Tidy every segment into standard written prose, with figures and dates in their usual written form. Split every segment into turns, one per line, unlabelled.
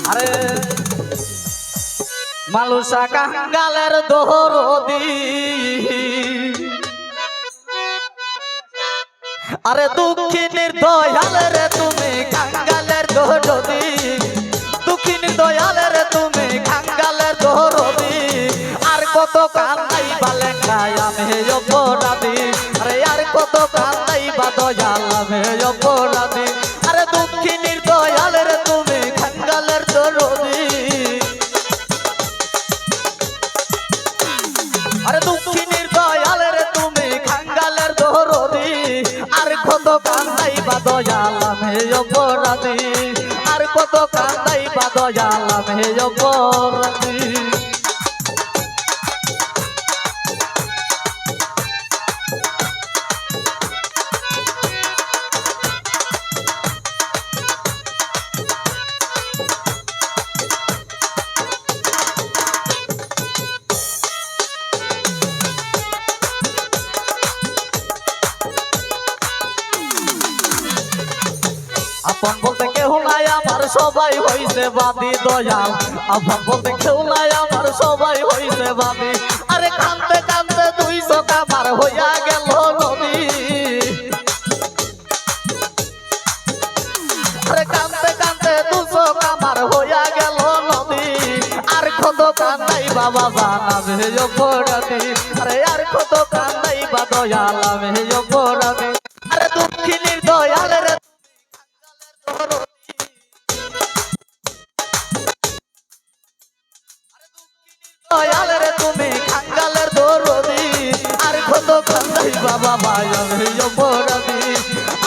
আরে মালুসা কাঙ্গালের দরদি আরে দুঃখিনীর দয়ালের তুমি কাঙ্গালের দরদি দুঃখিনীর দয়ালের তুমি কাঙ্গালের দরদি আর কত কান্দাই বালেঙ্গাই আমি অপরাধী আরে আর কত কান্দাই বা দয়াল আমি অপরাধী আরে দুঃখিনীর দয়ালের তুমি কাঙ্গালের দরদি আরে দুঃখিনীর দয়ালের তুমি কাঙ্গালের দরদি আর কত কান্দাই বা দয়াল আমি অপরাধী আর কত কান্দাই বা দয়াল আমি অপরাধী আপন বলতে কেউ নাই আমার সবাই হইছে বাদী দয়াল আপন বলতে কেউ নাই আমার সবাই হইছে বাদী আরে কানতে কানতে দুই চোখ আমার হইয়া গেল নদী আরে কানতে কানতে দুই চোখ আমার হইয়া গেল নদী আর কত কান্দাই বাবা জানাবে অপরাধী আরে আর কত কান্দাই বা দয়াল আমি অপরাধী আরে দুঃখিনীর দয়ালের দয়ালের তুমি কাঙ্গালের দরদি আর কত কান্দাই বাবা ভাই আমি অপরাধী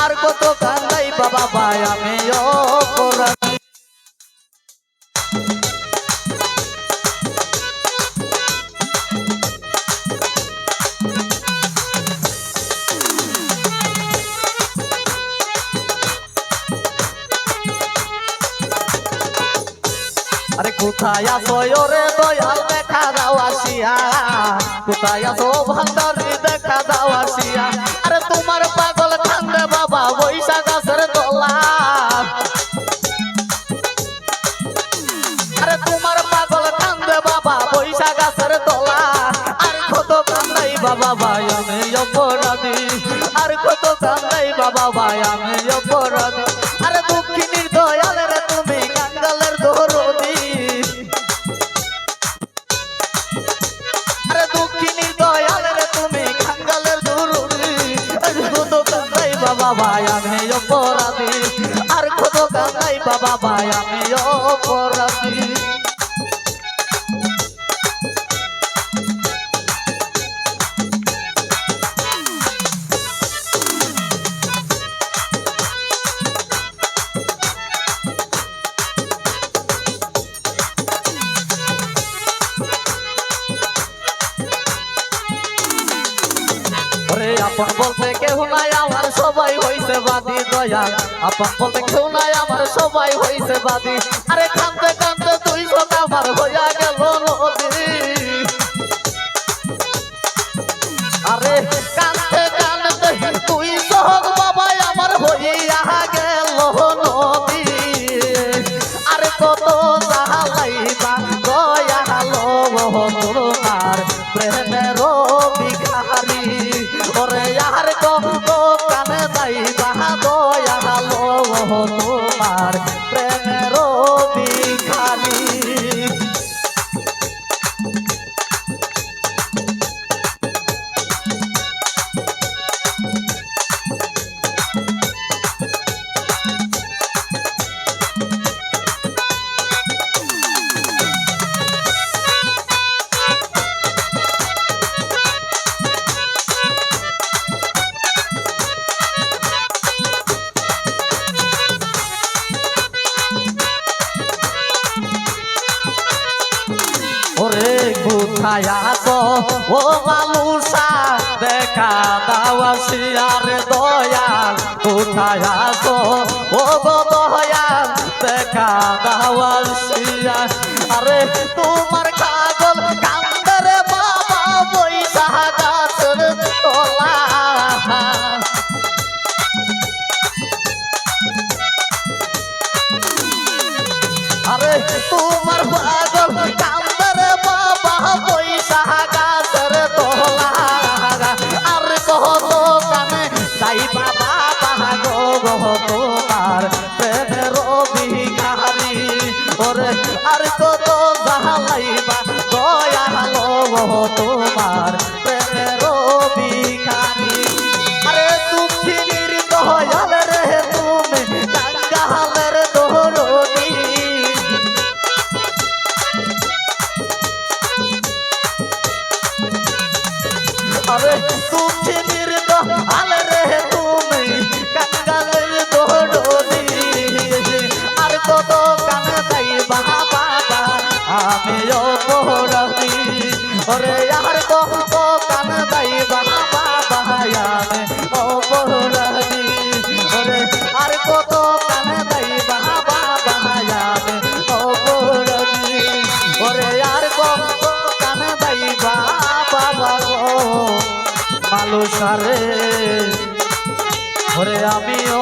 আর কত কান্দাই বাবা ভাই আমি অপরাধী আরে কোথায় আছো ওরে দয়াল দেখা দাও আসিয়া কোথায় আছো ভান্ডারি দেখা দাও আসিয়া আরে তোমার পাগল কান্দে বাবা বৈশাখ গাছের তলা আরে তোমার পাগল কান্দে বাবা বৈশাখ গাছের তলা আর কত কান্দাই বাবা ভাই আমি অপরাধী আর কত কান্দাই বাবা ভাই আমি অপরাধী আরে দুঃখিনীর দয়ালের তুমি কাঙ্গালের দরদি আরে দুঃখিনীর দয়ালের তুমি কাঙ্গালের দরদি কত কান্দাই বাবা ভাই আমি অপরাধী আর কত কান্দাই বাবা ভাই আমি অপরাধী আপন বলতে কেউ নাই আমার সবাই হইছে বাদী দয়াল আপন বলতে কেউ নাই আমার সবাই হইছে বাদী আরে কান্দতে কান্দতে তুই চোখ আমার হইয়া গেল নদী আরে কান্দতে কান্দতে তুই চোখ বাবা আমার হইয়া গেল নদী আরে কত জালাইবা দয়াল তোমার প্রেমের ভিখারি ওরে আর কত কানে যাইবা দয়াল তোমার প্রেমের ভিখারি ওরে কোথায় আছো ও মালুসা দেখা দাও আসিয়া রে দয়াল কোথায় আছো ও গো দয়াল দেখা দাও আসিয়া আরে তোমার কাজল কান্দে রে বাবা বৈশাখ গাছের তলা আরে তোমার পাগল কান্দরে বাবা পয়সা গাছের তোলা আর কত কানে তাই বাবা গো গো তোমার প্রেমের ভিখারি ওরে আর কত জালাইবা দয়ালো তোমার প্রেমের ভিখারি আরে দুঃখিনীর দয়াল রে তুমি কাঙ্গালের দরদি আরে দুঃখিনীর দয়াল রে তুমি কাঙ্গালের দরদি আর কত কান দাই বাবা আমি অপরাধী ওরে আর কত কান দাই বাবা আমি অপরাধী ওরে আর কত কান দাই বাবা আমি অপরাধী ওরে আর কত কান দাই বাবা গো মালুসারে ওরে আমিও